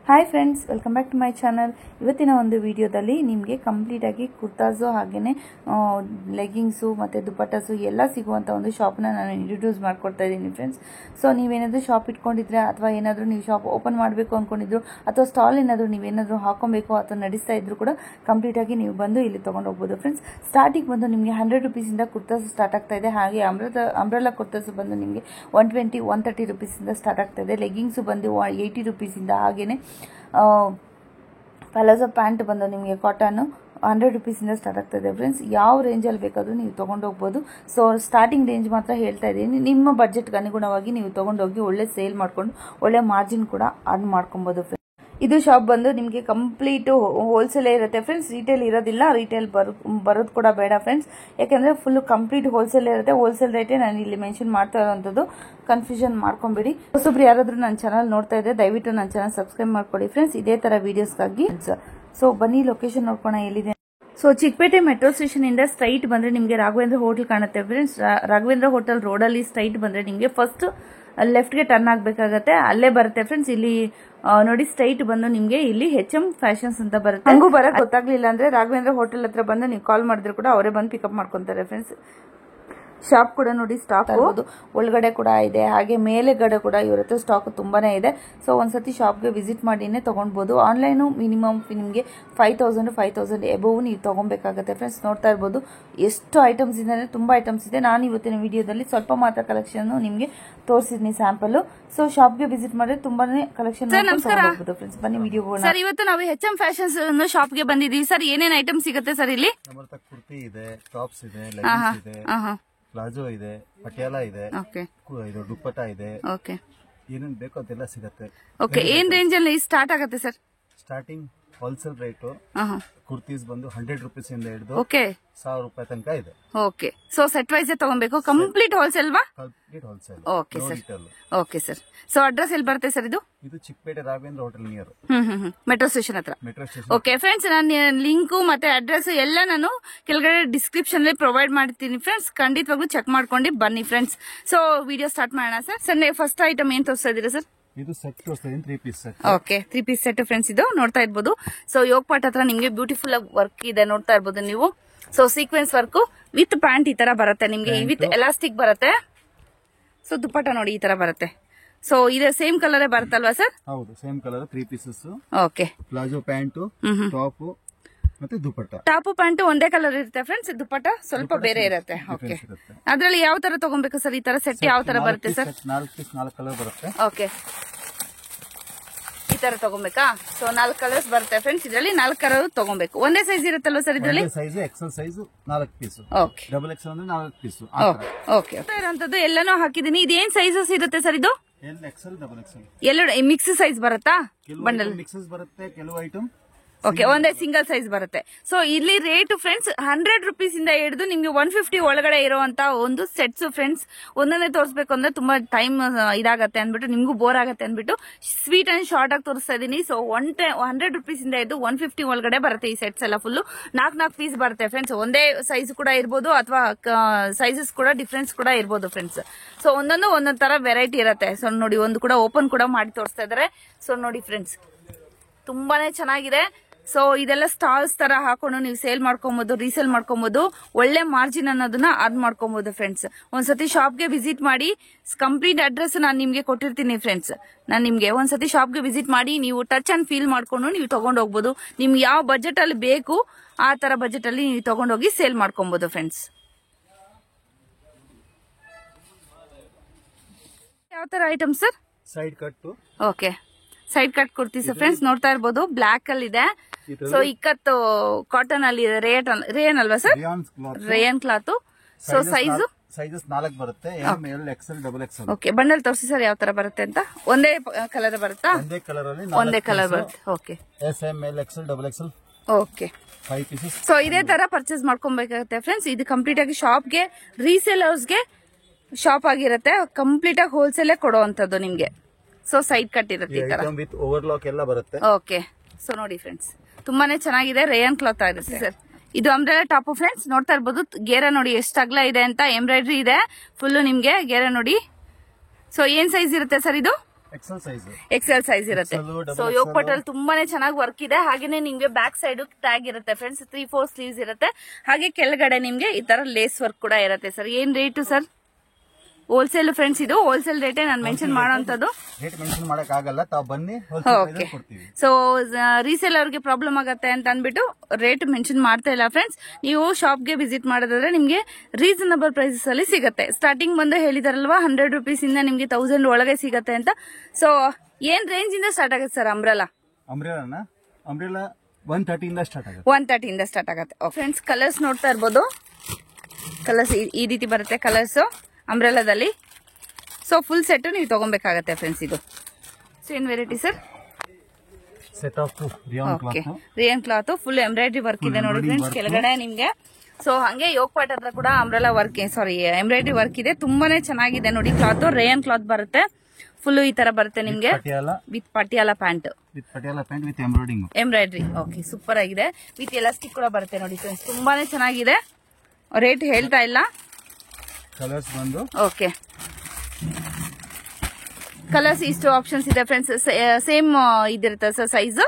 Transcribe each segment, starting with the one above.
Hi friends, welcome back to my channel. ಇವತ್ತಿನ ಒಂದು ವಿಡಿಯೋದಲ್ಲಿ ನಿಮಗೆ ಕಂಪ್ಲೀಟಾಗಿ ಕುರ್ತಾಸು ಹಾಗೆಯೇ ಲೆಗ್ಗಿಂಗ್ಸು ಮತ್ತು ದುಪಟ್ಟಾಸು ಎಲ್ಲ ಸಿಗುವಂಥ ಒಂದು ಶಾಪ್ನ ನಾನು ಇಂಟ್ರೊಡ್ಯೂಸ್ ಮಾಡ್ಕೊಡ್ತಾ ಇದ್ದೀನಿ ಫ್ರೆಂಡ್ಸ್. ಸೊ ನೀವೇನಾದರೂ ಶಾಪ್ ಇಟ್ಕೊಂಡಿದ್ರೆ ಅಥವಾ ಏನಾದರೂ ನೀವು ಶಾಪ್ ಓಪನ್ ಮಾಡಬೇಕು ಅಂದ್ಕೊಂಡಿದ್ರು ಅಥವಾ ಸ್ಟಾಲ್ ಏನಾದರೂ ನೀವೇನಾದರೂ ಹಾಕೊಬೇಕು ಅಥವಾ ನಡೆಸ್ತಾ ಇದ್ರು ಕೂಡ ಕಂಪ್ಲೀಟಾಗಿ ನೀವು ಬಂದು ಇಲ್ಲಿ ತೊಗೊಂಡು ಹೋಗ್ಬೋದು ಫ್ರೆಂಡ್ಸ್. ಸ್ಟಾರ್ಟಿಂಗ್ ಬಂದು ನಿಮಗೆ 100 ರುಪೀಸಿಂದ ಕುರ್ತಾಸು ಸ್ಟಾರ್ಟ್ ಆಗ್ತಾ ಇದೆ. ಹಾಗೆ ಅಂಬ್ರೆಲಾ ಕುರ್ತಾಸು ಬಂದು ನಿಮಗೆ 120, 130 ರುಪೀಸಿಂದ ಸ್ಟಾರ್ಟ್ ಆಗ್ತಾ ಇದೆ. ಲೆಗ್ಗಿಂಗ್ಸು ಬಂದು 80 ರುಪೀಸಿಂದ, ಹಾಗೆಯೇ ಪಲಾಜೋ ಪ್ಯಾಂಟ್ ಬಂದು ನಿಮಗೆ ಕಾಟನ್ 100 ರುಪೀಸಿಂದ ಸ್ಟಾರ್ಟ್ ಆಗ್ತದೆ ಫ್ರೆಂಡ್ಸ್. ಯಾವ ರೇಂಜಲ್ಲಿ ಬೇಕಾದರೂ ನೀವು ತೊಗೊಂಡು ಹೋಗ್ಬೋದು. ಸೊ ಸ್ಟಾರ್ಟಿಂಗ್ ರೇಂಜ್ ಮಾತ್ರ ಹೇಳ್ತಾ ಇದ್ದೀನಿ. ನಿಮ್ಮ ಬಜೆಟ್ಗೆ ಅನುಗುಣವಾಗಿ ನೀವು ತೊಗೊಂಡೋಗಿ ಒಳ್ಳೆ ಸೇಲ್ ಮಾಡಿಕೊಂಡು ಒಳ್ಳೆ ಮಾರ್ಜಿನ್ ಕೂಡ ಅರ್ನ್ ಮಾಡ್ಕೊಬೋದು ಫ್ರೆಂಡ್ಸ್. ಇದು ಶಾಪ್ ಬಂದು ನಿಮಗೆ ಕಂಪ್ಲೀಟ್ ಹೋಲ್ಸೇಲ್ ಇರುತ್ತೆ ಫ್ರೆಂಡ್ಸ್, ರೀಟೇಲ್ ಇರೋದಿಲ್ಲ. ರೀಟೇಲ್ ಬರೋದು ಕೂಡ ಬೇಡ ಫ್ರೆಂಡ್ಸ್, ಯಾಕಂದ್ರೆ ಫುಲ್ ಕಂಪ್ಲೀಟ್ ಹೋಲ್ಸೇಲ್ ಇರುತ್ತೆ. ಹೋಲ್ಸೇಲ್ ರೇಟೇ ನಾನು ಇಲ್ಲಿ ಮೆನ್ಷನ್ ಮಾಡ್ತಾ ಇರೋಂಥದ್ದು, ಕನ್ಫ್ಯೂಷನ್ ಮಾಡ್ಕೊಂಬಿಡಿ. ಹೊಸಬ್ರು ಯಾರಾದ್ರೂ ನನ್ನ ಚಾನಲ್ ನೋಡ್ತಾ ಇದ್ರೆ ದಯವಿಟ್ಟು ನನ್ನ ಚಾನಲ್ ಸಬ್ಸ್ಕ್ರೈಬ್ ಮಾಡ್ಕೊಳ್ಳಿ ಫ್ರೆಂಡ್ಸ್, ಇದೇ ತರ ವಿಡಿಯೋಸ್ಗಾಗಿ. ಸೊ ಬನ್ನಿ ಲೊಕೇಶನ್ ನೋಡ್ಕೋಣ ಎಲ್ಲಿದೆ. ಸೊ ಚಿಕ್ಕಪೇಟೆ ಮೆಟ್ರೋ ಸ್ಟೇಷನ್ ಇಂದ ಸ್ಟ್ರೈಟ್ ಬಂದ್ರೆ ನಿಮಗೆ ರಾಘವೇಂದ್ರ ಹೋಟೆಲ್ ಕಾಣುತ್ತೆ ಫ್ರೆಂಡ್ಸ್. ರಾಘವೇಂದ್ರ ಹೋಟೆಲ್ ರೋಡಲ್ಲಿ ಸ್ಟ್ರೈಟ್ ಬಂದ್ರೆ ನಿಮಗೆ ಫಸ್ಟ್ ಲೆಫ್ಟ್ಗೆ ಟರ್ನ್ ಆಗಬೇಕಾಗತ್ತೆ, ಅಲ್ಲೇ ಬರುತ್ತೆ ಫ್ರೆಂಡ್ಸ್. ಇಲ್ಲಿ ನೋಡಿ ಸ್ಟ್ರೈಟ್ ಬಂದು ನಿಮಗೆ ಇಲ್ಲಿ HM ಫ್ಯಾಷನ್ಸ್ ಅಂತ ಬರುತ್ತೆ. ಹಂಗೂ ಬರಕ್ ಗೊತ್ತಾಗ್ಲಿಲ್ಲ ಅಂದ್ರೆ ರಾಘವೇಂದ್ರ ಹೋಟೆಲ್ ಹತ್ರ ಬಂದು ನೀವು ಕಾಲ್ ಮಾಡಿದ್ರು ಕೂಡ ಅವರೇ ಬಂದು ಪಿಕಪ್ ಮಾಡ್ಕೊಂತಾರೆ ಫ್ರೆಂಡ್ಸ್. ಶಾಪ್ ಕೂಡ ನೋಡಿ ಸ್ಟಾಕ್ ಒಳಗಡೆ ಕೂಡ ಇದೆ, ಹಾಗೆ ಮೇಲೆಗಡೆ ಕೂಡ ಇವ್ರ ಹತ್ರ ಸ್ಟಾಕ್ ತುಂಬಾನೇ ಇದೆ. ಸೊ ಒಂದ್ಸತಿ ಶಾಪ್ಗೆ ವಿಸಿಟ್ ಮಾಡಿನೇ ತಗೊಳ್ಬಹುದು. ಆನ್ಲೈನು ಮಿನಿಮಮ್ ನಿಮಗೆ 5,000 ಎಬೋವ್ ನೀವು ತಗೊಬೇಕಾಗುತ್ತೆ ಫ್ರೆಂಡ್ಸ್. ನೋಡ್ತಾ ಇರ್ಬೋದು ಎಷ್ಟು ಐಟಮ್ಸ್ ಇದೆ ಅಂದ್ರೆ ತುಂಬಾ ಐಟಮ್ಸ್ ಇದೆ. ನಾನು ಇವತ್ತಿನ ವಿಡಿಯೋದಲ್ಲಿ ಸ್ವಲ್ಪ ಮಾತ್ರ ಕಲೆಕ್ಷನ್ ನಿಮಗೆ ತೋರಿಸಿದ್ನಿ ಸ್ಯಾಂಪಲ್. ಸೊ ಶಾಪ್ಗೆ ವಿಸಿಟ್ ಮಾಡಿದ್ರೆ ತುಂಬಾನೇ ಕಲೆಕ್ಷನ್ ತಗೊಳ್ಬಹುದು ಫ್ರೆಂಡ್ಸ್. ಬನ್ನಿ ವಿಡಿಯೋ. ಸರ್ ಇವತ್ತು ನಾವು HM ಫ್ಯಾಷನ್ಸ್ ಶಾಪ್ಗೆ ಬಂದಿದ್ದೀವಿ ಸರ್. ಏನೇನ್ ಐಟಮ್ಸ್ ಸಿಗುತ್ತೆ ಸರ್ ಇಲ್ಲಿ? ಕುರ್ತಿ ಇದೆ, ಟಾಪ್ಸ್ ಇದೆ, ಲೆಗ್ಗಿಂಗ್ಸ್ ಇದೆ, ಪ್ಲಾಜೋ ಇದೆ, ಪಟಿಯಾಲ ಇದೆ, ಇದು ದುಪ್ಪಟ್ಟ ಇದೆ, ಏನೇನ್ ಬೇಕೋ ಅದೆಲ್ಲ ಸಿಗತ್ತೆ. ಏನ್ ರೇಂಜ್ ಅಲ್ಲಿ ಸ್ಟಾರ್ಟ್ ಆಗುತ್ತೆ sir? Starting wholesale rate kurtis ಬಂದು 100 ರುಪೀಸ್ ಇಂದ ಹಿಡಿದು 1000 ರೂಪಾಯಿ ತನಕ ಇದೆ. ಓಕೆ, ಸೊ ಸೆಟ್ ವೈಸ್ ತಗೊಬೇಕು. ಕಂಪ್ಲೀಟ್ ಹೋಲ್ಸೇಲ್ ವಾ? Complete wholesale. Okay sir. Okay sir. So address ಎಲ್ಲಿ ಬರುತ್ತೆ ಸರ್ ಇದು? ಇದು Chickpete Raghavendra hotel near metro station ಹತ್ರ. Metro station. ಓಕೆ ಫ್ರೆಂಡ್ಸ್, ನಾನು ಲಿಂಕ್ ಮತ್ತೆ ಅಡ್ರೆಸ್ ಎಲ್ಲ ನಾನು ಕೆಳಗಡೆ ಡಿಸ್ಕ್ರಿಪ್ಷನ್ ಅಲ್ಲಿ ಪ್ರೊವೈಡ್ ಮಾಡ್ತೀನಿ ಫ್ರೆಂಡ್ಸ್. ಖಂಡಿತವಾಗ್ಲೂ ಚೆಕ್ ಮಾಡ್ಕೊಂಡು ಬನ್ನಿ ಫ್ರೆಂಡ್ಸ್. ಸೊ ವಿಡಿಯೋ ಸ್ಟಾರ್ಟ್ ಮಾಡೋಣ ಸರ್. ಸರ್ ಫಸ್ಟ್ ಐಟಮ್ ಏನ್ ತೋರಿಸ್ತಾ ಇದ್ದೀರಾ ಸರ್? ಇದು ಸೆಟ್ ತೋರಿಸ್ತಾ 3 piece set. Okay, 3 piece set friends. ಇದು ನೋಡ್ತಾ ಇರ್ಬೋದು. ಸೊ ಯೋಗ್ ಪಾಟ್ ಹತ್ರ ನಿಮ್ಗೆ ಬ್ಯೂಟಿಫುಲ್ ವರ್ಕ್ ಇದೆ, ನೋಡ್ತಾ ಇರ್ಬೋದು ನೀವು. So sequence work with pant ಈ ತರ ಬರುತ್ತೆ ನಿಮ್ಗೆ, ವಿತ್ ಎಲಾಸ್ಟಿಕ್ ಬರುತ್ತೆ. ಸೊ ದುಪ್ಪಟ್ಟ ನೋಡಿ ಈ ತರ ಬರುತ್ತೆ. ಸೊ ಇದು ಸೇಮ್ ಕಲರ್ ಬರುತ್ತಲ್ವಾ ಸರ್? ಹೌದು, same colour 3 pieces. Okay, palazzo pant, top ಮತ್ತೆ ದುಪ್ಪಟ್ಟ. ಟಾಪ್ ಪ್ಯಾಂಟ್ ಒಂದೇ ಕಲರ್ ಇರುತ್ತೆ ಫ್ರೆಂಡ್ಸ್, ದುಪ್ಪಟ್ಟ ಸ್ವಲ್ಪ ಬೇರೆ ಇರುತ್ತೆ. ಓಕೆ, ಅದ್ರಲ್ಲಿ ಯಾವ ತರ ತಗೊಬೇಕು ಸರ್? ಈ ತರ ಸೆಟ್ ಯಾವ ತರ ಬರುತ್ತೆ ಸರ್? 4 ಪೀಸ್ 4 ಕಲರ್ ಬರುತ್ತೆ. ಓಕೆ, ಈ ತರ ತಗೊಬೇಕಾ? ಸೊ 4 ಕಲರ್ಸ್ ಬರುತ್ತೆ ಫ್ರೆಂಡ್ಸ್. ಇದರಲ್ಲಿ 4 ಕಲರ್ ತಗೊಬೇಕು. ಒಂದೇ ಸೈಜ್ ಇರುತ್ತಲ್ವಾ ಸರ್ ಇದರಲ್ಲಿ? Size XL size 4 piece. Okay, double XL ಅಂದ್ರೆ 4 ಪೀಸ್. ಓಕೆ, ಇರೋಂತದ್ದು ಎಲ್ಲಾನು ಹಾಕಿದೀನಿ. ಇದೇನ್ ಸೈಜಸ್ ಇರುತ್ತೆ ಸರ್ ಇದು? ಎಕ್ಸೆಲ್, ಡಬಲ್ ಎಕ್ಸೆಲ್ ಎರಡು ಮಿಕ್ಸ್ ಸೈಜ್ ಬರುತ್ತಾ? ಬಂಡಲ್ ಮಿಕ್ಸಸ್ ಬರುತ್ತೆ, ಕೆಲವು ಐಟಮ್ ಓಕೆ ಒಂದೇ ಸಿಂಗಲ್ ಸೈಜ್ ಬರುತ್ತೆ. ಸೊ ಇಲ್ಲಿ ರೇಟ್ ಫ್ರೆಂಡ್ಸ್ 100 ರುಪೀಸ್ ಇಂದ ಹಿಡಿದು ನಿಮ್ಗೆ 150 ಒಳಗಡೆ ಇರುವಂತ ಒಂದು ಸೆಟ್ಸ್ ಫ್ರೆಂಡ್ಸ್. ಒಂದೊಂದೇ ತೋರಿಸಬೇಕು ಅಂದ್ರೆ ತುಂಬಾ ಟೈಮ್ ಇದಾಗತ್ತೆ ಅನ್ಬಿಟ್ಟು, ನಿಮ್ಗೂ ಬೋರ್ ಆಗತ್ತೆ ಅನ್ಬಿಟ್ಟು ಸ್ವೀಟ್ ಅಂಡ್ ಶಾರ್ಟ್ ಆಗಿ ತೋರಿಸ್ತಾ ಇದೀನಿ. ಸೊ 100 ರುಪೀಸ್ ಇಂದ ಹಿಡಿದು 150 ಒಳಗಡೆ ಬರುತ್ತೆ ಈ ಸೆಟ್ಸ್ ಎಲ್ಲ. ಫುಲ್ 4 ಪೀಸ್ ಬರುತ್ತೆ ಫ್ರೆಂಡ್ಸ್. ಒಂದೇ ಸೈಜ್ ಕೂಡ ಇರ್ಬೋದು ಅಥವಾ ಸೈಜಸ್ ಕೂಡ ಡಿಫ್ರೆನ್ಸ್ ಕೂಡ ಇರ್ಬೋದು ಫ್ರೆಂಡ್ಸ್. ಸೊ ಒಂದೊಂದು ತರ ವೆರೈಟಿ ಇರುತ್ತೆ. ಸೊ ನೋಡಿ, ಒಂದು ಕೂಡ ಓಪನ್ ಕೂಡ ಮಾಡಿ ತೋರಿಸ್ತಾ ಇದಾರೆ. ಸೊ ನೋಡಿ ಫ್ರೆಂಡ್ಸ್, ತುಂಬಾನೇ ಚೆನ್ನಾಗಿದೆ. ಸೊ ಇದೆಲ್ಲ ಸ್ಟಾಲ್ಸ್ ತರ ಹಾಕೊಂಡು ನೀವು ಸೇಲ್ ಮಾಡ್ಕೊಬಹುದು, ರೀಸೇಲ್ ಮಾಡ್ಕೊಬಹುದು, ಒಳ್ಳೆ ಮಾರ್ಜಿನ್ ಅನ್ನೋದನ್ನ ಅರ್ನ್ ಮಾಡ್ಕೊಬಹುದು ಫ್ರೆಂಡ್ಸ್. ಒಂದ್ಸತಿ ಶಾಪ್ಗೆ ವಿಸಿಟ್ ಮಾಡಿ. ಕಂಪ್ಲೀಟ್ ಅಡ್ರೆಸ್ ನಾನು ನಿಮ್ಗೆ ಕೊಟ್ಟಿರ್ತೀನಿ ಫ್ರೆಂಡ್ಸ್. ನಾನು ನಿಮ್ಗೆ ಒಂದ್ಸತಿ ಶಾಪ್ಗೆ ವಿಸಿಟ್ ಮಾಡಿ ನೀವು ಟಚ್ ಅಂಡ್ ಫೀಲ್ ಮಾಡ್ಕೊಂಡು ನೀವು ತಗೊಂಡ್ ಹೋಗ್ಬೋದು. ನಿಮ್ಗೆ ಯಾವ ಬಜೆಟ್ ಅಲ್ಲಿ ಬೇಕು ಆ ತರ ಬಜೆಟ್ ಅಲ್ಲಿ ನೀವು ತಗೊಂಡೋಗಿ ಸೇಲ್ ಮಾಡ್ಕೊಬಹುದು ಫ್ರೆಂಡ್ಸ್. ಯಾವ ತರ item sir? Side cut. Okay, side cut kurtis friends. ನೋಡ್ತಾ ಇರ್ಬೋದು ಬ್ಲಾಕ್ ಅಲ್ಲಿ ಇದೆ. ಸೊ ಇಕ್ಕತ್ತು ಕಾಟನ್ ಅಲ್ಲಿ ಇದೆ. ರೇಯನ್ ಅಲ್ವಾ sir? Rayon cloth. So sizes 4 ಬರುತ್ತೆ, M, L, XL, double XL. Okay, bundle ತೋರಿಸಿ ಸರ್ ಯಾವ ತರ ಬರುತ್ತೆ ಅಂತ. ಒಂದೇ ಕಲರ್ ಬರುತ್ತಾ? ಒಂದೇ ಕಲರ್ ಅಲ್ಲಿ ಒಂದೇ ಕಲರ್ ಬರುತ್ತೆ. Okay, S, M, L, XL, double XL. Okay, 5 pieces. So ಇದೇ ತರ ಪರ್ಚೇಸ್ ಮಾಡ್ಕೊಬೇಕಾಗುತ್ತೆ ಫ್ರೆಂಡ್ಸ್. ಇದು ಕಂಪ್ಲೀಟ್ ಆಗಿ ಶಾಪ್ಗೆ, ರೀಸೇಲರ್ಸ್ಗೆ ಶಾಪ್ ಆಗಿರುತ್ತೆ. ಕಂಪ್ಲೀಟ್ ಆಗಿ ಹೋಲ್ಸೇಲ್ ಕೊಡುವಂತದ್ದು ನಿಮ್ಗೆ. ಸೊ ಸೈಡ್ ಕಟ್ ಇರುತ್ತೆ ಈ ತರ ವಿತ್ ಓವರ್ಲಾಕ್ ಎಲ್ಲ ಬರುತ್ತೆ. ಓಕೆ, ಸೊ ನೋಡಿ ಫ್ರೆಂಡ್ಸ್, ತುಂಬಾನೇ ಚೆನ್ನಾಗಿದೆ. ರೇಯನ್ ಕ್ಲಾತ್ ಆಗುತ್ತೆ ಸರ್. ಇದು ಅಂಬ್ರೆಲಾ ಟಾಪ್ ಫ್ರೆಂಡ್ಸ್. ನೋಡ್ತಾ ಇರ್ಬೋದು ಗೇರ ನೋಡಿ ಎಷ್ಟು ಅಗಲ ಇದೆ ಅಂತ. ಎಂಬ್ರಾಯ್ಡ್ರಿ ಇದೆ ಫುಲ್ ನಿಮ್ಗೆ ಗೇರ ನೋಡಿ. ಸೊ ಏನ್ ಸೈಜ್ ಇರುತ್ತೆ ಸರ್ ಇದು? ಎಕ್ಸೆಲ್ ಸೈಜ್ ಇರುತ್ತೆ. ಸೊ ಯೋಗ್ ಪಟ್ಟಲ್ಲಿ ತುಂಬಾನೇ ಚೆನ್ನಾಗಿ ವರ್ಕ್ ಇದೆ. ಹಾಗೇನೆ ನಿಮ್ಗೆ ಬ್ಯಾಕ್ ಸೈಡ್ ಟ್ಯಾಗ್ ಇರುತ್ತೆ ಫ್ರೆಂಡ್ಸ್, 3-4 ಸ್ಲೀವ್ಸ್ ಇರುತ್ತೆ. ಹಾಗೆ ಕೆಳಗಡೆ ನಿಮ್ಗೆ ಈ ತರ ಲೇಸ್ ವರ್ಕ್ ಕೂಡ ಇರುತ್ತೆ ಸರ್. ಏನ್ ರೇಟು ಸರ್? ಹೋಲ್ಸೇಲ್ ಫ್ರೆಂಡ್ಸ್, ಇದು ಹೋಲ್ಸೇಲ್ ರೇಟೇ ನಾನು ಮೆನ್ಷನ್ ಮಾಡೋಂಥದ್ದು. ರೇಟ್ ಮೆನ್ಷನ್ ಮಾಡಕ್ ಆಗಲ್ಲ, ತಾವು ಬನ್ನಿ ಓಕೆ. ಸೊ ರೀಸೇಲ್ ಅವ್ರಿಗೆ ಪ್ರಾಬ್ಲಮ್ ಆಗತ್ತೆ ಅಂತ ಅಂದ್ಬಿಟ್ಟು ರೇಟ್ ಮೆನ್ಷನ್ ಮಾಡ್ತಾ ಇಲ್ಲ ಫ್ರೆಂಡ್ಸ್. ನೀವು ಶಾಪ್ಗೆ ವಿಸಿಟ್ ಮಾಡೋದಾದ್ರೆ ನಿಮ್ಗೆ ರೀಸನಬಲ್ ಪ್ರೈಸಸ್ ಅಲ್ಲಿ ಸಿಗುತ್ತೆ. ಸ್ಟಾರ್ಟಿಂಗ್ ಬಂದು ಹೇಳಿದಾರಲ್ವಾ 100 rupees ಇಂದ ನಿಮ್ಗೆ 1000 ಒಳಗೆ ಸಿಗತ್ತೆ ಅಂತ. ಸೊ ಏನ್ ರೇಂಜ್ ಇಂದ ಸ್ಟಾರ್ಟ್ ಆಗುತ್ತೆ ಸರ್ ಅಂಬ್ರೆಲಾ 130 ಇಂದ ಸ್ಟಾರ್ಟ್ ಆಗುತ್ತೆ. 130 ಇಂದ ಸ್ಟಾರ್ಟ್ ಆಗುತ್ತೆ. ಫ್ರೆಂಡ್ಸ್ ಕಲರ್ಸ್ ನೋಡ್ತಾ ಇರ್ಬೋದು. ಕಲರ್ಸ್ ಈ ರೀತಿ ಬರುತ್ತೆ ಕಲರ್ಸ್ ಅಂಬ್ರೆಲಾದಲ್ಲಿ. ಸೊ ಫುಲ್ ಸೆಟ್ ನೀವು ತಗೊಬೇಕಾಗತ್ತೆ ಫ್ರೆಂಡ್ಸ್. ಇದು ಏನ್ variety sir? Set of rayon cloth full embroidery work ಇದೆ ನೋಡಿ ಫ್ರೆಂಡ್ಸ್ ಕೆಳಗಡೆ ನಿಮ್ಗೆ. ಸೊ ಹಂಗೆ ಯೋಗ್ ಪಾಟ್ ಹತ್ರ ಕೂಡ ಅಂಬ್ರೆಲಾ ವರ್ಕ್ ಎಂಬ್ರಾಯ್ಡ್ರಿ ವರ್ಕ್ ಇದೆ. ತುಂಬಾನೇ ಚೆನ್ನಾಗಿದೆ ನೋಡಿ. ಕ್ಲಾತ್ ರೇಯನ್ ಕ್ಲಾತ್ ಬರುತ್ತೆ. ಫುಲ್ ಈ ತರ ಬರುತ್ತೆ ನಿಮ್ಗೆ with Patiala pant with embroidery. Okay, super ಆಗಿದೆ. ವಿತ್ ಎಲಾಸ್ಟಿಕ್ ಕೂಡ ಬರುತ್ತೆ ನೋಡಿ ಫ್ರೆಂಡ್ಸ್. ತುಂಬಾನೇ ಚೆನ್ನಾಗಿದೆ. ರೇಟ್ ಹೇಳ್ತಾ ಇಲ್ಲ. ಕಲರ್ಸ್ ಬಂದು ಓಕೆ, ಕಲರ್ಸ್ ಇಷ್ಟು ಆಪ್ಷನ್ಸ್ ಇದೆ ಫ್ರೆಂಡ್ಸ್. ಸೇಮ್ ಇದಿರುತ್ತೆ ಸರ್ ಸೈಜ್.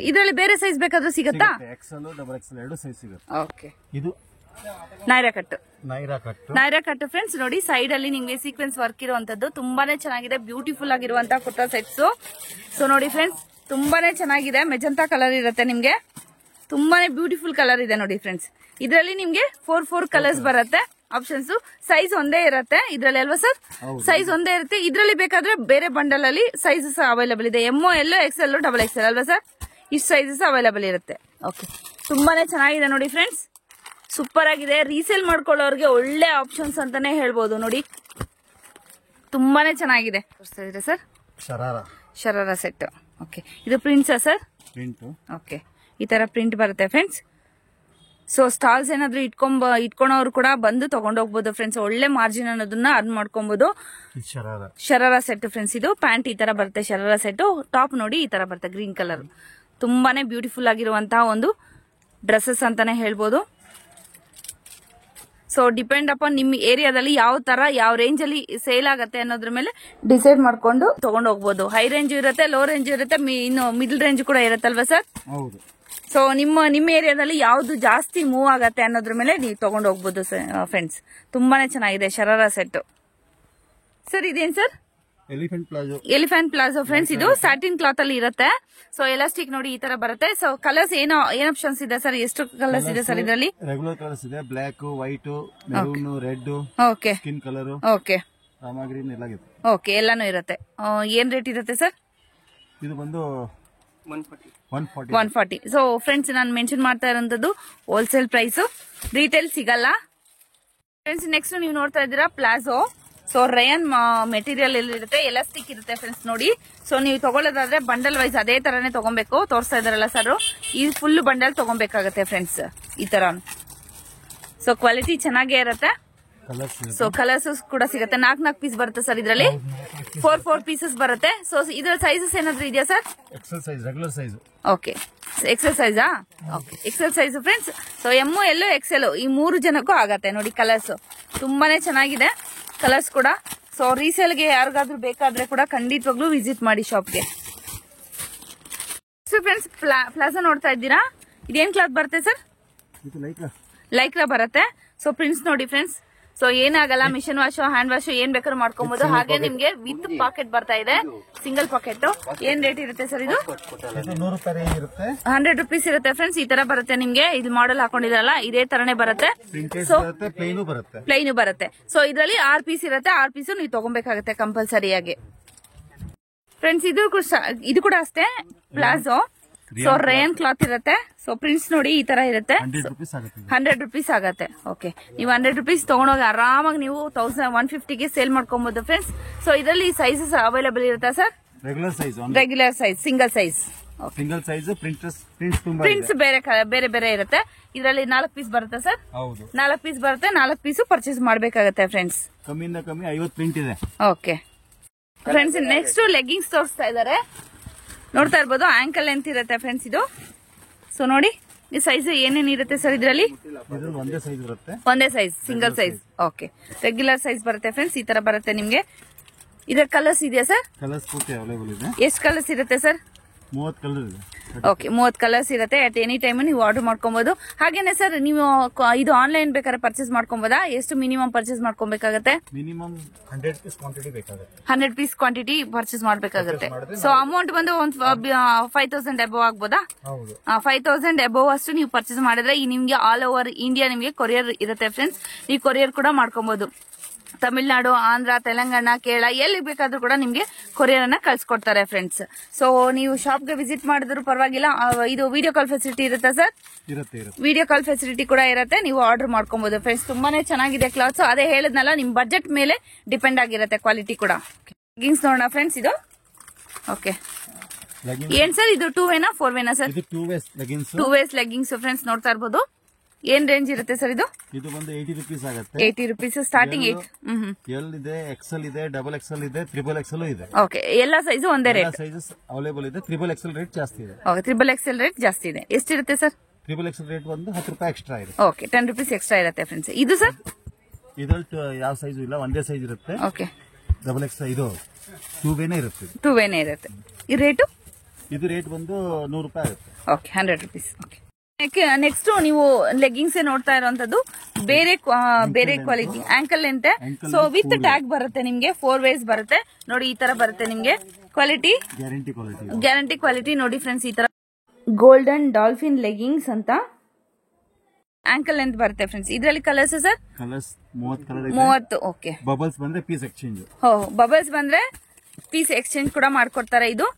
ಇದರಲ್ಲಿ ಬೇರೆ ಸೈಜ್ ಬೇಕಾದ್ರೂ ಸಿಗುತ್ತಾ? ಎಕ್ಸೆಲ್ ಡಬಲ್ ಎಕ್ಸೆಲ್ 2 ಸೈಜ್ ಸಿಗುತ್ತೆ. ಓಕೆ, ಇದು ನೈರಾ ಕಟ್ ಫ್ರೆಂಡ್ಸ್ ನೋಡಿ. ಸೈಡ್ ಅಲ್ಲಿ ನಿಮ್ಗೆ ಸೀಕ್ವೆನ್ಸ್ ವರ್ಕ್ ಇರುವಂತದ್ದು ತುಂಬಾನೇ ಚೆನ್ನಾಗಿದೆ. ಬ್ಯೂಟಿಫುಲ್ ಆಗಿರುವಂತಹ ಕುರ್ತಾ ಸೆಟ್ಸ್. ಸೊ ನೋಡಿ ಫ್ರೆಂಡ್ಸ್, ತುಂಬಾನೇ ಚೆನ್ನಾಗಿದೆ. ಮೆಜಂತಾ ಕಲರ್ ಇರುತ್ತೆ ನಿಮ್ಗೆ. ತುಂಬಾನೇ ಬ್ಯೂಟಿಫುಲ್ ಕಲರ್ ಇದೆ ನೋಡಿ ಫ್ರೆಂಡ್ಸ್. ಇದರಲ್ಲಿ ನಿಮ್ಗೆ 4 ಕಲರ್ಸ್ ಬರುತ್ತೆ. ಆಪ್ಷನ್ಸ್ ಸೈಜ್ ಒಂದೇ ಇರುತ್ತೆ ಇದ್ರಲ್ಲಿ ಅಲ್ವಾ ಸರ್? ಸೈಜ್ ಒಂದೇ ಇರುತ್ತೆ. ಇದ್ರಲ್ಲಿ ಬೇಕಾದ್ರೆ ಬೇರೆ ಬಂಡಲ್ ಅಲ್ಲಿ ಸೈಜಸ್ ಅವೈಲೇಬಲ್ ಇದೆ. MO, L, XL, XXL ಅಲ್ವಾ ಸರ್? ಇಷ್ಟು ಸೈಜಸ್ ಅವೈಲೇಬಲ್ ಇರುತ್ತೆ. ಓಕೆ, ತುಂಬಾನೇ ಚೆನ್ನಾಗಿದೆ ನೋಡಿ ಫ್ರೆಂಡ್ಸ್. ಸೂಪರ್ ಆಗಿದೆ. ರೀಸೇಲ್ ಮಾಡ್ಕೊಳ್ಳೋರ್ಗೆ ಒಳ್ಳೆ ಆಪ್ಷನ್ಸ್ ಅಂತಾನೆ ಹೇಳ್ಬೋದು ನೋಡಿ. ತುಂಬಾನೇ ಚೆನ್ನಾಗಿದೆ ಸರ್. ಶರಾರ ಸೆಟ್. ಓಕೆ, ಇದು ಪ್ರಿಂಟ್ಸಾ ಸರ್? ಓಕೆ, ಈ ತರ ಪ್ರಿಂಟ್ ಬರುತ್ತೆ ಫ್ರೆಂಡ್ಸ್. ಸೊ ಸ್ಟಾಲ್ಸ್ ಏನಾದ್ರು ಇಟ್ಕೊಳೋರು ಕೂಡ ಬಂದು ತಗೊಂಡೋಗ್ಬೋದು ಫ್ರೆಂಡ್ಸ್. ಒಳ್ಳೆ ಮಾರ್ಜಿನ್ ಅನ್ನೋದನ್ನ ಅರ್ನ್ ಮಾಡ್ಕೊಬಹುದು. ಶರಾರ ಸೆಟ್ ಫ್ರೆಂಡ್ಸ್. ಇದು ಪ್ಯಾಂಟ್ ಈ ತರ ಬರುತ್ತೆ ಶರಾರ ಸೆಟ್. ಟಾಪ್ ನೋಡಿ ಈ ತರ ಬರುತ್ತೆ ಗ್ರೀನ್ ಕಲರ್. ತುಂಬಾನೇ ಬ್ಯೂಟಿಫುಲ್ ಆಗಿರುವಂತಹ ಒಂದು ಡ್ರೆಸ್ಸಸ್ ಅಂತಾನೆ ಹೇಳ್ಬೋದು. ಸೊ ಡಿಪೆಂಡ್ ಅಪಾನ್ ನಿಮ್ ಏರಿಯಾದಲ್ಲಿ ಯಾವ ರೇಂಜ್ ಅಲ್ಲಿ ಸೇಲ್ ಆಗತ್ತೆ ಅನ್ನೋದ್ರ ಮೇಲೆ ಡಿಸೈಡ್ ಮಾಡ್ಕೊಂಡು ತಗೊಂಡ್ ಹೋಗ್ಬೋದು. ಹೈ ರೇಂಜ್ ಇರುತ್ತೆ, ಲೋ ರೇಂಜ್ ಇರುತ್ತೆ, ಇನ್ನು ಮಿಡಲ್ ರೇಂಜ್ ಕೂಡ ಇರುತ್ತಲ್ವಾ ಸರ್? ಸೊ ನಿಮ್ಮ ಏರಿಯಾದಲ್ಲಿ ಯಾವ್ದು ಜಾಸ್ತಿ ಮೂವ್ ಆಗತ್ತೆ ಅನ್ನೋದ್ರ ಮೇಲೆ ನೀವು ತಗೊಂಡ್ ಹೋಗ್ಬೋದು ಫ್ರೆಂಡ್ಸ್. ತುಂಬಾನೇ ಚೆನ್ನಾಗಿದೆ ಶರಾರ ಸೆಟ್. ಸರ್ ಇದೇನ್ ಸರ್? Elephant palazzo friends. ಇದು ಸ್ಯಾಟಿನ್ ಕ್ಲಾತ್ ಅಲ್ಲಿ ಇರುತ್ತೆ. ಸೊ ಎಲಾಸ್ಟಿಕ್ ನೋಡಿ ಈ ತರ ಬರುತ್ತೆ. ಸೊ ಕಲರ್ಸ್ ಏನ್ ಆಪ್ಷನ್ಸ್ ಇದೆ ಸರ್? ಎಷ್ಟು ಕಲರ್ಸ್ ಇದೆ ಸರ್ ಇದರಲ್ಲಿ? ರೆಗ್ಯುಲರ್ ಕಲರ್ಸ್ ಇದೆ, black, white, maroon, red, okay, skin colour, okay, Rama green ಎಲ್ಲ ಇದೆ. ಓಕೆ, ಎಲ್ಲಾನು ಇರುತ್ತೆ. ಏನ್ ರೇಟ್ ಇರುತ್ತೆ ಸರ್? ಇದು ಬಂದು 140. ಸೊ ಫ್ರೆಂಡ್ಸ್, ನಾನು ಮೆನ್ಷನ್ ಮಾಡ್ತಾ ಇರೋಂಥದ್ದು ಹೋಲ್ಸೇಲ್ ಪ್ರೈಸ್, ರಿಟೇಲ್ ಸಿಗಲ್ಲ ಫ್ರೆಂಡ್ಸ್. ನೆಕ್ಸ್ಟ್ ನೀವು ನೋಡ್ತಾ ಇದ್ದೀರಾ ಪ್ಲಾಜೋ. ಸೊ ರಯನ್ ಮೆಟೀರಿಯಲ್ ಇರುತ್ತೆ, ಎಲಾಸ್ಟಿಕ್ ಇರುತ್ತೆ ಫ್ರೆಂಡ್ಸ್ ನೋಡಿ. ಸೊ ನೀವು ತಗೊಳ್ಳೋದಾದ್ರೆ ಬಂಡಲ್ ವೈಸ್ ಅದೇ ತರನೇ ತಗೊಬೇಕು. ತೋರಿಸ್ತಾ ಇದಾರಲ್ಲ ಸರ್, ಈ ಫುಲ್ ಬಂಡಲ್ ತಗೊಬೇಕಾಗತ್ತೆ ಫ್ರೆಂಡ್ಸ್ ಈ ತರ. ಸೊ ಕ್ವಾಲಿಟಿ ಚೆನ್ನಾಗೇ ಇರುತ್ತೆ. ಸೊ ಕಲರ್ಸ್ ಕೂಡ ಸಿಗುತ್ತೆ. 4 ಪೀಸ್ ಬರುತ್ತೆ ಸರ್ ಇದರಲ್ಲಿ. 4 ಪೀಸಸ್ ಬರುತ್ತೆ. ಸೊ ಇದರ ಸೈಜಸ್ ಏನಾದ್ರು ಇದೆಯಾ sir? XL size, regular size. Okay, XL ಸೈಜಾ? Okay, XL size friends. So MO, L, XL ಈ 3 ಜನಕ್ಕೂ ಆಗತ್ತೆ ನೋಡಿ. ಕಲರ್ಸ್ ತುಂಬಾನೇ ಚೆನ್ನಾಗಿದೆ ಕಲರ್ಸ್ ಕೂಡ. ಸೊ ರೀಸೇಲ್ಗೆ ಯಾರಿಗಾದ್ರೂ ಬೇಕಾದ್ರೆ ಕೂಡ ಖಂಡಿತವಾಗ್ಲೂ ವಿಸಿಟ್ ಮಾಡಿ ಶಾಪ್ಗೆ. ಸೊ ಫ್ರೆಂಡ್ಸ್, ಪ್ಲಾಜಾ ನೋಡ್ತಾ ಇದ್ದೀರಾ. ಇದೇನ್ ಕ್ಲಾತ್ ಬರುತ್ತೆ ಸರ್? ಲೈಕ್ರಾ ಬರುತ್ತೆ. ಸೊ ಪ್ರಿಂಟ್ಸ್ ನೋಡಿ ಫ್ರೆಂಡ್ಸ್. ಸೊ ಏನಾಗಲ್ಲ, ಮಿಷನ್ ವಾಶ್, ಹ್ಯಾಂಡ್ ವಾಶ್ ಏನ್ ಬೇಕಾದ್ರೂ ಮಾಡ್ಕೊಬಹುದು. ಹಾಗೆ ನಿಮ್ಗೆ ವಿತ್ ಪಾಕೆಟ್ ಬರ್ತಾ ಇದೆ, ಸಿಂಗಲ್ ಪಾಕೆಟ್. ಏನ್ ರೇಟ್ ಇರುತ್ತೆ ಸರ್ ಇದು? 100 rupees ಇರುತ್ತೆ ಫ್ರೆಂಡ್ಸ್. ಈ ತರ ಬರುತ್ತೆ ನಿಮ್ಗೆ. ಇದು ಮಾಡೆಲ್ ಹಾಕೊಂಡಿದ್ರಲ್ಲ ಇದೇ ತರನೇ ಬರುತ್ತೆ. ಸೊ ಪ್ಲೈನು ಬರುತ್ತೆ. ಸೊ ಇದರಲ್ಲಿ 6 ಪೀಸ್ ಇರುತ್ತೆ. 6 ಪೀಸ್ ನೀವು ತಗೊಬೇಕಾಗುತ್ತೆ ಕಂಪಲ್ಸರಿಯಾಗಿ ಫ್ರೆಂಡ್ಸ್. ಇದು ಕೂಡ ಅಷ್ಟೇ ಪ್ಲಾಜೋ. ಸೊ ರೇಯನ್ ಕ್ಲಾತ್ ಇರುತ್ತೆ. ಸೊ ಪ್ರಿಂಟ್ಸ್ ನೋಡಿ ಈ ತರ ಇರುತ್ತೆ. 100 rupees ಆಗತ್ತೆ. ಓಕೆ, ನೀವು 100 rupees ತಗೊಂಡೋಗಿ ಆರಾಮಾಗಿ ನೀವು 150ಗೆ ಸೇಲ್ ಮಾಡ್ಕೊಬಹುದು ಫ್ರೆಂಡ್ಸ್. ಸೊ ಇದರಲ್ಲಿ ಸೈಜಸ್ ಅವೈಲೇಬಲ್ ಇರುತ್ತಾ sir? Regular size, single size. Prints ಬೇರೆ ಇರುತ್ತೆ. ಇದರಲ್ಲಿ 4 ಪೀಸ್ ಬರುತ್ತೆ ಸರ್. 4 ಪೀಸ್ ಬರುತ್ತೆ. 4 ಪೀಸ್ ಪರ್ಚೇಸ್ ಮಾಡ್ಬೇಕಾಗತ್ತೆ ಫ್ರೆಂಡ್ಸ್. ಕಮ್ಮಿಯಿಂದ ಕಮ್ಮಿ 50 ಪ್ರಿಂಟ್ ಇದೆ. ಓಕೆ ಫ್ರೆಂಡ್ಸ್, ನೆಕ್ಸ್ಟ್ ಲೆಗ್ಗಿಂಗ್ಸ್ ತೋರಿಸ್ತಾ ಇದಾರೆ. ನೋಡ್ತಾ ಇರ್ಬೋದು, ಆಂಕಲ್ ಲೆಂತ್ ಇರುತ್ತೆ ಫ್ರೆಂಡ್ಸ್ ಇದು. ಸೊ ನೋಡಿ ಈ ಸೈಜ್ ಏನೇನ್ ಇರುತ್ತೆ ಸರ್ ಇದರಲ್ಲಿ? ಒಂದೇ size, single size. Okay, regular size ಬರುತ್ತೆ ಫ್ರೆಂಡ್ಸ್. ಈ ತರ ಬರುತ್ತೆ ನಿಮ್ಗೆ. ಇದ್ರ ಕಲರ್ಸ್ ಇದೆಯಾ ಸರ್? ಕಲರ್ಸ್ ಪೂರ್ತಿ ಅವೈಲೇಬಲ್ ಇದೆ. ಎಷ್ಟು ಕಲರ್ಸ್ ಇರುತ್ತೆ ಸರ್? 30 ಕಲರ್ ಇದೆ. ಓಕೆ, 30 ಕಲರ್ಸ್ ಇರುತ್ತೆ. ಅಟ್ ಎನಿ ಟೈಮ್ ನೀವು ಆರ್ಡರ್ ಮಾಡ್ಕೊಬಹುದು. ಹಾಗೇನೆ ಸರ್, ನೀವು ಇದು ಆನ್ಲೈನ್ ಬೇಕಾದ್ರೆ ಪರ್ಚೇಸ್ ಮಾಡ್ಕೊಬೋದಾ? ಎಷ್ಟು ಮಿನಿಮಮ್ ಪರ್ಚೇಸ್ ಮಾಡ್ಕೊಬೇಕಾಗತ್ತೆ? ಮಿನಿಮಮ್ 100 ಪೀಸ್ ಕ್ವಾಂಟಿಟಿ ಬೇಕಾಗುತ್ತೆ. 100 ಪೀಸ್ ಕ್ವಾಂಟಿಟಿ ಪರ್ಚೇಸ್ ಮಾಡ್ಬೇಕಾಗತ್ತೆ. ಸೊ ಅಮೌಂಟ್ ಬಂದು ಒಂದು 5000 ಅಬೌವ್ ಆಗ್ಬೋದಾ? ಹೌದು. 5000 ಅಬೌವ್ ಅಷ್ಟು ನೀವು ಪರ್ಚೇಸ್ ಮಾಡಿದ್ರೆ ನಿಮ್ಗೆ ಆಲ್ ಓವರ್ ಇಂಡಿಯಾ ನಿಮ್ಗೆ ಕೊರಿಯರ್ ಇರುತ್ತೆ ಫ್ರೆಂಡ್ಸ್. ನೀವು ಕೊರಿಯರ್ ಕೂಡ ಮಾಡ್ಕೊಬಹುದು. ತಮಿಳ್ನಾಡು, ಆಂಧ್ರ, ತೆಲಂಗಾಣ, ಕೇರಳ ಎಲ್ಲಿ ಬೇಕಾದ್ರೂ ಕೂಡ ನಿಮ್ಗೆ ಕೊರಿಯರ್ ಅನ್ನ ಕಳ್ಸಿಕೊಡ್ತಾರೆ ಫ್ರೆಂಡ್ಸ್. ಸೊ ನೀವು ಶಾಪ್ಗೆ ವಿಸಿಟ್ ಮಾಡಿದ್ರು ಪರವಾಗಿಲ್ಲ. ಇದು ವಿಡಿಯೋ ಕಾಲ್ ಫೆಸಿಲಿಟಿ ಇರುತ್ತಾ ಸರ್? ಇರುತ್ತೆ. ವಿಡಿಯೋ ಕಾಲ್ ಫೆಸಿಲಿಟಿ ಕೂಡ ಇರುತ್ತೆ. ನೀವು ಆರ್ಡರ್ ಮಾಡ್ಕೊಬಹುದು ಫ್ರೆಂಡ್ಸ್. ತುಂಬಾನೇ ಚೆನ್ನಾಗಿದೆ ಕ್ಲಾತ್ಸ್. ಅದೇ ಹೇಳಿದ್ನಲ್ಲ, ನಿಮ್ ಬಜೆಟ್ ಮೇಲೆ ಡಿಪೆಂಡ್ ಆಗಿರುತ್ತೆ ಕ್ವಾಲಿಟಿ ಕೂಡ. ಲೆಗ್ಗಿಂಗ್ಸ್ ನೋಡೋಣ ಫ್ರೆಂಡ್ಸ್. ಇದು ಓಕೆ, ಏನ್ ಸರ್ ಇದು 2 ವೇನಾ 4 ವೇನಾ sir? 2 ways leggings. 2 ways leggings friends ನೋಡ್ತಾ ಇರ್ಬೋದು. ಏನ್ ರೇಂಜ್ ಇರುತ್ತೆ ಸರ್ ಇದು? ಇದು ಬಂದು 80 ರೂಪೀಸ್ ಆಗುತ್ತೆ. 80 ರೂಪೀಸ್ ಸ್ಟಾರ್ಟಿಂಗ್. ಎಲ್ ಇದೆ, ಎಕ್ಸೆಲ್ ಇದೆ, ಡಬಲ್ ಎಕ್ಸೆಲ್ ಇದೆ, ಟ್ರಿಬಲ್ ಎಕ್ಸೆಲ್ ಇದೆ. ಓಕೆ, ಎಲ್ಲ ಸೈಜ್ ಒಂದೇ ರೇಟ್. ಸೈಜಸ್ ಅವೈಲೇಬಲ್ ಇದೆ. ಟ್ರಿಬಲ್ ಎಕ್ಸೆಲ್ ರೇಟ್ ಜಾಸ್ತಿ ಇದೆ. ಓಕೆ, ಟ್ರಿಬಲ್ ಎಕ್ಸೆಲ್ ರೇಟ್ ಜಾಸ್ತಿ ಇದೆ. ಎಷ್ಟಿರುತ್ತೆ ಸರ್? ಟ್ರಿಬಲ್ ಎಕ್ಸೆಲ್ ರೇಟ್ ಬಂದು 10 ರೂಪಾಯಿ ಎಕ್ಸ್ಟ್ರಾ ಇದೆ. ಓಕೆ, 10 ರೂಪೀಸ್ ಎಕ್ಸ್ಟ್ರಾ ಇರುತ್ತೆ ಫ್ರೆಂಡ್ಸ್. ಇದು ಸರ್? ಇದ್ರಲ್ಲಿ ಯಾವ ಸೈಜ್ ಇಲ್ಲ, ಒಂದೇ ಸೈಜ್ ಇರುತ್ತೆ. ಓಕೆ, ಡಬಲ್ ಎಕ್ಸೆಲ್ ಇದು 2 ವೇನೇ ಇರುತ್ತೆ. 2 ವೇನೇ ಇರುತ್ತೆ. ಈ ರೇಟು? ಇದು ರೇಟ್ ಬಂದು 100 ರೂಪಾಯಿ ಆಗುತ್ತೆ. Okay, 100 rupees. ಓಕೆ, ನೆಕ್ಸ್ಟ್ ನೀವು ಲೆಗ್ಗಿಂಗ್ಸ್ ನೋಡ್ತಾ ಇರುವಂತದ್ದು ಬೇರೆ quality ankle length. So with tag ಬರುತ್ತೆ ನಿಮ್ಗೆ. 4 ವೇಸ್ ಬರುತ್ತೆ ನೋಡಿ. ಈ ತರ ಬರುತ್ತೆ ನಿಮ್ಗೆ ಕ್ವಾಲಿಟಿ. ಗ್ಯಾರಂಟಿ ಕ್ವಾಲಿಟಿ ನೋಡಿ ಫ್ರೆಂಡ್ಸ್. ಈ ತರ ಗೋಲ್ಡನ್ ಡಾಲ್ಫಿನ್ ಲೆಗ್ಗಿಂಗ್ಸ್ ಅಂತ ಆಂಕಲ್ ಲೆಂತ್ ಬರುತ್ತೆ ಫ್ರೆಂಡ್ಸ್. ಇದರಲ್ಲಿ colours sir? Colours 30 colour. 30. Okay, bubbles ಬಂದ್ರೆ ಪೀಸ್ ಎಕ್ಸ್ಚೇಂಜ್. ಬಬಲ್ಸ್ ಬಂದ್ರೆ ಪೀಸ್ ಎಕ್ಸ್ಚೇಂಜ್ ಕೂಡ ಮಾಡ್ಕೊಡ್ತಾರೆ ಇದು.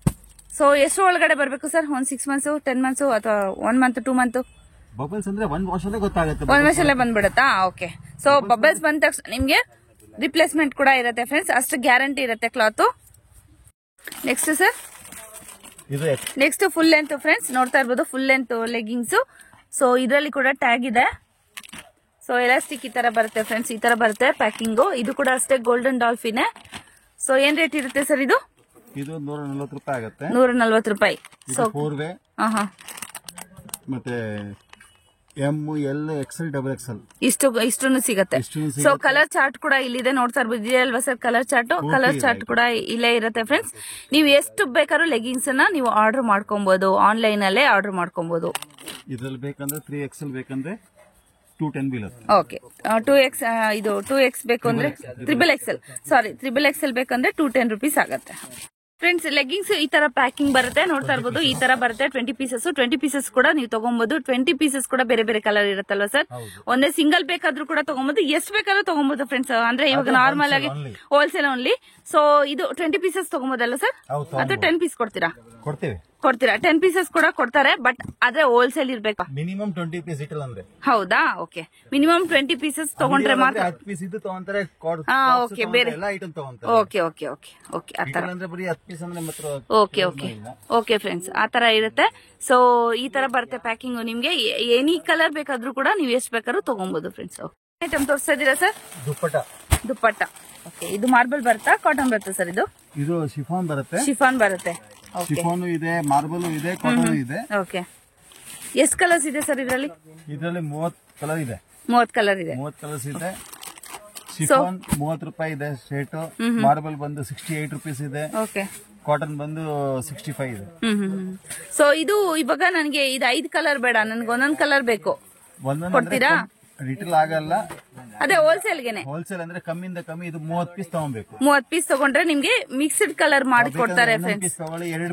ಸೊ ಎಷ್ಟು ಒಳಗಡೆ ಬರ್ಬೇಕು ಸರ್? ಒಂದು 6 ಮಂತ್ಸ್, 10 ಮಂತ್ಸ್ ಅಥವಾ 1 ಮಂತ್, 2 ಮಂತ್? ಬಬಲ್ಸ್ ಅಂದ್ರೆ 1 ವರ್ಷದಲ್ಲೇ ಗೊತ್ತಾಗುತ್ತೆ. 1 ವರ್ಷದಲ್ಲೇ ಬಂದ್ಬಿಡುತ್ತಾ? ಓಕೆ. ಸೊ ಬಬಲ್ಸ್ ಬಂದ ತಕ್ಷಣ ನಿಮ್ಗೆ ರಿಪ್ಲೇಸ್ಮೆಂಟ್ ಕೂಡ ಇರುತ್ತೆ ಫ್ರೆಂಡ್ಸ್. ಅಷ್ಟು ಗ್ಯಾರಂಟಿ ಇರುತ್ತೆ cloth. Next sir, next full length friends ನೋಡ್ತಾ ಇರ್ಬೋದು. Full length leggings. ಸೊ ಇದರಲ್ಲಿ ಕೂಡ ಟ್ಯಾಗ್ ಇದೆ. ಸೊ ಎಲಾಸ್ಟಿಕ್ ಈ ತರ ಬರುತ್ತೆ ಫ್ರೆಂಡ್ಸ್. ಈ ತರ ಬರುತ್ತೆ ಪ್ಯಾಕಿಂಗು. ಇದು ಕೂಡ ಅಷ್ಟೇ ಗೋಲ್ಡನ್ ಡಾಲ್ಫಿನ್. ಸೊ ಏನ್ ರೇಟ್ ಇರುತ್ತೆ ಸರ್ ಇದು? ಇದು 140 ರೂಪಾಯಿ ಆಗುತ್ತೆ. 140 ರೂಪಾಯಿ. ಸೊ 4 ವೇ ಮತ್ತೆ M, L, XL, double XL ಇಷ್ಟನ್ನು ಸಿಗುತ್ತೆ. ಸೊ ಕಲರ್ ಚಾರ್ಟ್ ಕೂಡ ಇಲ್ಲಿದೆ ನೋಡ್ತಾ ಇರ್ಬೋದು. ಇದೆಯಲ್ವಾ sir colour chart? Colour chart ಕೂಡ ಇಲ್ಲೇ ಇರುತ್ತೆ ಫ್ರೆಂಡ್ಸ್. ನೀವು ಎಷ್ಟು ಬೇಕಾದ್ರೂ ಲೆಗ್ಗಿಂಗ್ಸ್ ಅನ್ನ ನೀವು ಆರ್ಡರ್ ಮಾಡ್ಕೊಬಹುದು. ಆನ್ಲೈನ್ ಅಲ್ಲೇ ಆರ್ಡರ್ ಮಾಡ್ಕೊಬಹುದು. ಇದ್ರಲ್ಲಿ ಬೇಕಂದ್ರೆ 3XL ಬೇಕಂದ್ರೆ 210 ಬೀಳುತ್ತೆ. ಓಕೆ, 2X ಇದು 2X ಬೇಕು ಅಂದ್ರೆ ತ್ರಿಬಲ್ ಎಕ್ಸೆಲ್ ಬೇಕಂದ್ರೆ 210 ರೂಪೀಸ್ ಆಗುತ್ತೆ ಫ್ರೆಂಡ್ಸ್. ಲೆಗ್ಗಿಂಗ್ಸ್ ಈ ತರ ಪ್ಯಾಕಿಂಗ್ ಬರುತ್ತೆ ನೋಡ್ತಾ ಇರ್ಬೋದು. ಈ ತರ ಬರುತ್ತೆ 20 ಪೀಸಸ್. 20 ಪೀಸಸ್ ಕೂಡ ನೀವು ತಗೊಬಹುದು. 20 ಪೀಸಸ್ ಕೂಡ ಬೇರೆ ಬೇರೆ ಕಲರ್ ಇರುತ್ತಲ್ವಾ ಸರ್? ಒಂದೇ ಸಿಂಗಲ್ ಬೇಕಾದ್ರೂ ಕೂಡ ತಗೊಬಹುದು. ಎಷ್ಟು ಬೇಕಾದ್ರೂ ತಗೊಬಹುದು ಫ್ರೆಂಡ್ಸ್. ಅಂದ್ರೆ ಇವಾಗ ನಾರ್ಮಲ್ ಆಗಿ ಹೋಲ್ಸೇಲ್ ಓನ್ಲಿ. ಸೊ ಇದು 20 ಪೀಸಸ್ ತಗೊಬೋದಲ್ಲ ಸರ್? ಅಥವಾ 10 ಪೀಸ್ ಕೊಡ್ತೀರಾ? ಕೊಡ್ತೀರಾ 10 ಪೀಸಸ್ ಕೂಡ ಕೊಡ್ತಾರೆ. ಬಟ್ ಆದ್ರೆ ಹೋಲ್ಸೇಲ್ ಇರ್ಬೇಕಾ? ಮಿನಿಮಮ್ 20 ಪೀಸ್ ಇಟ್ಟಲ್ಲ ಅಂದ್ರೆ. ಹೌದಾ? ಓಕೆ, ಮಿನಿಮಮ್ 20 ಪೀಸಸ್ ತಗೊಂಡ್ರೆ ಮಾತ್ರ. 10 ಪೀಸ್ ಇದು ತಗೊಂತಾರೆ. ಓಕೆ, ಬೇರೆ ಎಲ್ಲ ಐಟಮ್ ತಗೊಂತಾರೆ. ಓಕೆ ಓಕೆ ಓಕೆ ಓಕೆ, ಆತರ. ಅಂದ್ರೆ ಬರೀ 10 ಪೀಸ್ ಅಂದ್ರೆ ಮಾತ್ರ. ಓಕೆ ಓಕೆ ಓಕೆ ಫ್ರೆಂಡ್ಸ್, ಆತರ ಇರುತ್ತೆ. ಸೊ ಈ ತರ ಬರುತ್ತೆ ಪ್ಯಾಕಿಂಗ್. ನಿಮ್ಗೆ ಎನಿ ಕಲರ್ ಬೇಕಾದ್ರೂ ಕೂಡ ನೀವು ಎಷ್ಟು ಬೇಕಾದ್ರೂ ತಗೊಬಹುದು ಫ್ರೆಂಡ್ಸ್. ಐಟಮ್ ತೋರಿಸ್ತಾ ಇದೀರಾ ಸರ್? ದುಪ್ಪಟ್ಟ. ಓಕೆ, ಇದು ಮಾರ್ಬಲ್ ಬರುತ್ತಾ ಕಾಟನ್ ಬರುತ್ತೆ ಸರ್? ಇದು ಶಿಫಾನ್ ಬರುತ್ತೆ. ಶಿಫಾನ್ ಬರುತ್ತೆ. ಶಿಫಾನ್ ಇದೆ, ಮಾರ್ಬಲ್ ಇದೆ, ಕಾಟನ್ ಇದೆ. ಓಕೆ, ಎಷ್ಟು ಕಲರ್ಸ್ ಇದೆ ಸರ್ ಇದರಲ್ಲಿ? 30 ಕಲರ್ ಇದೆ. 30 ಕಲರ್ ಇದೆ. 30 ಕಲರ್ಸ್ ಇದೆ. ಶಿಫಾನ್ 30 ರೂಪಾಯಿ ಇದೆ ಶರ್ಟ್. ಮಾರ್ಬಲ್ ಬಂದು 68 ರೂಪೀಸ್ ಇದೆ. ಓಕೆ, ಕಾಟನ್ ಬಂದು 65 ಇದೆ. ಸೊ ಇದು ಇವಾಗ ನನಗೆ ಇದು 5 ಕಲರ್ ಬೇಡ, ನನ್ಗೆ ಒಂದೊಂದ್ ಕಲರ್ ಬೇಕು. ಕೊಡ್ತೀರಾ? ರಿಟೇಲ್ ಆಗಲ್ಲ, ಅದೇ ಹೋಲ್ಸೇಲ್ಗೆನೆ. ಹೋಲ್ಸೇಲ್ ಅಂದ್ರೆ ಕಮ್ಮಿಂದ ಕಮ್ಮಿ. ಇದು 30 ಪೀಸ್ ತಗೊಬೇಕು. 30 ಪೀಸ್ ತಗೊಂಡ್ರೆ ನಿಮ್ಗೆ ಮಿಕ್ಸ್ಡ್ ಕಲರ್ ಮಾಡಿ ಕೊಡ್ತಾರೆ ಫ್ರೆಂಡ್ಸ್. 2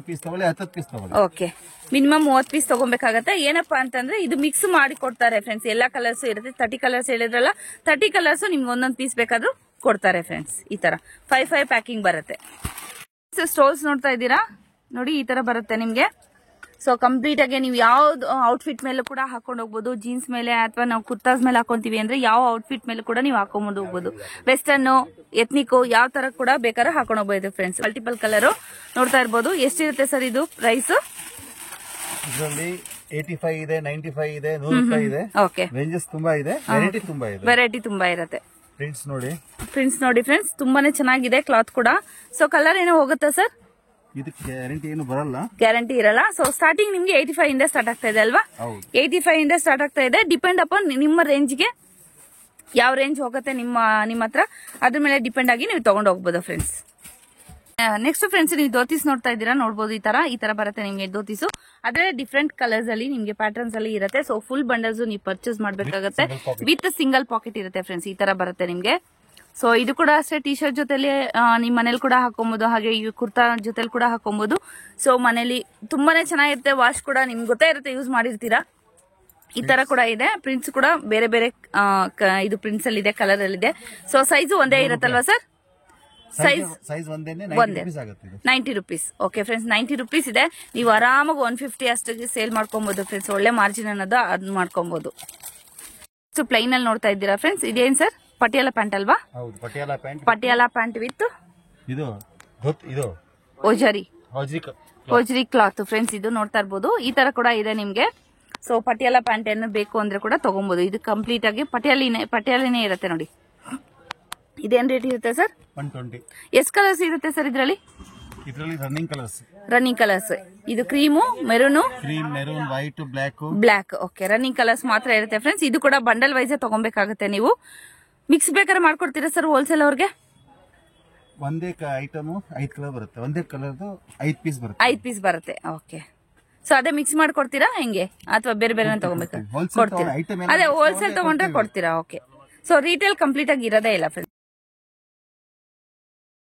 ಪೀಸ್ ತಗೊಳ್ಳಿ, 10 ಪೀಸ್ ತಗೊಳ್ಳಿ. ಓಕೆ, ಮಿನಿಮಮ್ 30 ಪೀಸ್ ತಗೊಬೇಕಾಗತ್ತೆ. ಏನಪ್ಪಾ ಅಂತಂದ್ರೆ ಇದು ಮಿಕ್ಸ್ ಮಾಡಿ ಕೊಡ್ತಾರೆ ಫ್ರೆಂಡ್ಸ್. ಎಲ್ಲಾ ಕಲರ್ಸ್ ಇರುತ್ತೆ. 30 ಕಲರ್ಸ್ ಹೇಳಿದ್ರಲ್ಲ, 30 ಕಲರ್ಸ್ ನಿಮ್ಗೆ ಒಂದೊಂದ್ ಪೀಸ್ ಬೇಕಾದ್ರೂ ಕೊಡ್ತಾರೆ ಫ್ರೆಂಡ್ಸ್. ಈ ತರ 5 ಪ್ಯಾಕಿಂಗ್ ಬರುತ್ತೆ. ಸ್ಟೋಲ್ಸ್ ನೋಡ್ತಾ ಇದ್ದೀರಾ ನೋಡಿ, ಈ ತರ ಬರುತ್ತೆ ನಿಮ್ಗೆ. ಸೊ ಕಂಪ್ಲೀಟ್ ಆಗಿ ನೀವು ಯಾವ್ದು ಔಟ್ಫಿಟ್ ಮೇಲೆ ಕೂಡ ಹಾಕೊಂಡು ಹೋಗ್ಬೋದು. ಜೀನ್ಸ್ ಮೇಲೆ ಅಥವಾ ನಾವು ಕುರ್ತಾಸ್ ಮೇಲೆ ಹಾಕೊಂತೀವಿ ಅಂದ್ರೆ ಯಾವ ಔಟ್ಫಿಟ್ ಮೇಲೆ ಕೂಡ ನೀವು ಹಾಕೊಂಡು ಹೋಗ್ಬೋದು. ವೆಸ್ಟರ್ನ್, ಎತ್ನಿಕ್ ಯಾವ ತರ ಕೂಡ ಬೇಕಾದ್ರೆ ಹಾಕೊಂಡು ಹೋಗ್ಬೋದು ಫ್ರೆಂಡ್ಸ್. ಮಲ್ಟಿಪಲ್ ಕಲರ್ ನೋಡ್ತಾ ಇರ್ಬೋದು. ಎಷ್ಟಿರುತ್ತೆ ಸರ್ ಇದು ಪ್ರೈಸ್? ಇದರಲ್ಲಿ 85 ಇದೆ, 95 ಇದೆ, 100 ರೂಪಾಯಿ ಇದೆ. ಓಕೆ, ರೇಂಜಸ್ ತುಂಬಾ ಇದೆ, ವೆರೈಟಿ ತುಂಬಾ ಇರುತ್ತೆ. ಪ್ರಿಂಟ್ಸ್ ನೋಡಿ ಫ್ರೆಂಡ್ಸ್, ತುಂಬಾನೇ ಚೆನ್ನಾಗಿದೆ ಕ್ಲಾತ್ ಕೂಡ. ಸೊ ಕಲರ್ ಏನೋ ಹೋಗುತ್ತಾ ಸರ್? ಇದಕ್ಕೆ ಗ್ಯಾರಂಟಿ ಏನು ಬರಲ್ಲ, ಗ್ಯಾರಂಟಿ ಇರಲ್ಲ. ಸೊ ಸ್ಟಾರ್ಟಿಂಗ್ ನಿಮ್ಗೆ 85 ಇಂದ ಸ್ಟಾರ್ಟ್ ಆಗ್ತಾ ಇದೆ ಅಲ್ವಾ? 85 ಇಂದ ಸ್ಟಾರ್ಟ್ ಆಗ್ತಾ ಇದೆ. ಡಿಪೆಂಡ್ ಅಪಾನ್ ನಿಮ್ಮ ರೇಂಜ್ಗೆ ಯಾವ ರೇಂಜ್ ಹೋಗುತ್ತೆ ನಿಮ್ಮ ಹತ್ರ, ಅದ್ರ ಮೇಲೆ ಡಿಪೆಂಡ್ ಆಗಿ ನೀವು ತಗೊಂಡು ಹೋಗ್ಬೋದು ಫ್ರೆಂಡ್ಸ್. ನೆಕ್ಸ್ಟ್ ಫ್ರೆಂಡ್ಸ್ ನೀವು ಧೋತೀಸ್ ನೋಡ್ತಾ ಇದ್ದೀರಾ, ನೋಡಬಹುದು ಈ ತರ ಬರುತ್ತೆ ನಿಮ್ಗೆ ಧೋತೀಸು. ಅದ್ರೆ ಡಿಫ್ರೆಂಟ್ ಕಲರ್ಸ್ ಅಲ್ಲಿ ನಿಮ್ಗೆ ಪ್ಯಾಟರ್ನ್ಸ್ ಅಲ್ಲಿ ಇರುತ್ತೆ. ಸೊ ಫುಲ್ ಬಂಡಲ್ಸ್ ನೀವು ಪರ್ಚೇಸ್ ಮಾಡ್ಬೇಕಾಗತ್ತೆ. ವಿತ್ ಸಿಂಗಲ್ ಪಾಕೆಟ್ ಇರುತ್ತೆ ಫ್ರೆಂಡ್ಸ್, ಈ ತರ ಬರುತ್ತೆ ನಿಮ್ಗೆ. ಸೊ ಇದು ಕೂಡ ಅಷ್ಟೇ ಟಿ ಶರ್ಟ್ ಜೊತೆಲಿ ನಿಮ್ ಮನೇಲಿ ಕೂಡ ಹಾಕೊಬಹುದು, ಹಾಗೆ ಈ ಕುರ್ತಾ ಜೊತೆಲಿ ಕೂಡ ಹಾಕೊಬಹುದು. ಸೊ ಮನೇಲಿ ತುಂಬಾನೇ ಚೆನ್ನಾಗಿರುತ್ತೆ. ವಾಶ್ ಕೂಡ ನಿಮ್ಗೆ ಗೊತ್ತೇ ಇರುತ್ತೆ, ಯೂಸ್ ಮಾಡಿರ್ತೀರಾ. ಈ ತರ ಕೂಡ ಇದೆ. ಪ್ರಿಂಟ್ಸ್ ಕೂಡ ಬೇರೆ ಬೇರೆ ಇದು ಪ್ರಿಂಟ್ಸ್ ಅಲ್ಲಿ ಇದೆ, ಕಲರ್ ಅಲ್ಲಿ ಇದೆ. ಸೊ ಸೈಜ್ ಒಂದೇ ಇರುತ್ತಲ್ವಾ ಸರ್? ಸೈಜ್ ಒಂದೇ 90 ರುಪೀಸ್. ಓಕೆ ಫ್ರೆಂಡ್ಸ್, 90 ರುಪೀಸ್ ಇದೆ. ನೀವು ಆರಾಮಾಗಿ 150 ಅಷ್ಟಿಗೆ ಸೇಲ್ ಮಾಡ್ಕೊಬಹುದು ಫ್ರೆಂಡ್ಸ್. ಒಳ್ಳೆ ಮಾರ್ಜಿನ್ ಅನ್ನೋದು ಅದ್ ಮಾಡ್ಕೊಬಹುದು. ಪ್ಲೈನ್ ಅಲ್ಲಿ ನೋಡ್ತಾ ಇದ್ದೀರಾ ಫ್ರೆಂಡ್ಸ್, ಇದೇನ್ ಸರ್? ಪಟಿಯಾಲ ಪ್ಯಾಂಟ್ ಅಲ್ವಾ? Patiala pant with hosiery cloth friends. ಇದು ನೋಡ್ತಾ ಇರ್ಬೋದು, ಈ ತರ ಕೂಡ ಇದೆ ನಿಮ್ಗೆ. ಸೊ ಪಟಿಯಾಲ ಪ್ಯಾಂಟ್ ಏನು ಬೇಕು ಅಂದ್ರೆ ಕೂಡ ತಗೊಬಹುದು. ಇದು ಕಂಪ್ಲೀಟ್ ಆಗಿ ಪಟಿಯಾಲಿನೇ ಇರುತ್ತೆ ನೋಡಿ. ಇದೇನ್ ರೇಟ್ ಇರುತ್ತೆ ಸರ್? 120. ಎಷ್ಟು ಕಲರ್ಸ್ ಇರುತ್ತೆ ಸರ್ ಇದರಲ್ಲಿ? ರನ್ನಿಂಗ್ ಕಲರ್ಸ್ ಇದು cream, maroon, white, black. Okay, running colours ಮಾತ್ರ ಇರುತ್ತೆ ಫ್ರೆಂಡ್ಸ್. ಇದು ಕೂಡ ಬಂಡಲ್ ವೈಸ್ ತಗೊಬೇಕಾಗುತ್ತೆ ನೀವು. ಮಿಕ್ಸ್ ಬೇಕಾದ್ರೆ ಮಾಡ್ಕೊಡ್ತೀರಾ ಸರ್ ಹೋಲ್ಸೇಲ್ ಅವ್ರಿಗೆ? ಒಂದೇ ಐಟಮ್ 5 ಕಲರ್ ಬರುತ್ತೆ. ಒಂದೇ ಕಲರ್ದು 5 ಪೀಸ್ ಬರುತ್ತೆ. 5 ಪೀಸ್ ಬರುತ್ತೆ. ಓಕೆ, ಸೊ ಅದೇ ಮಿಕ್ಸ್ ಮಾಡ್ಕೊಡ್ತೀರಾ ಹೆಂಗೆ, ಅಥವಾ ಬೇರೆ ಬೇರೆ ತಗೊಬೇಕಾ? ಕೊಡ್ತೀರಾ? ಅದೇ ಹೋಲ್ಸೇಲ್ ತಗೊಂಡ್ರೆ ಕೊಡ್ತೀರಾ. ಓಕೆ, ಸೊ ರೀಟೇಲ್ ಕಂಪ್ಲೀಟ್ ಆಗಿ ಇರೋದೇ ಇಲ್ಲ ಫ್ರೆಂಡ್ಸ್.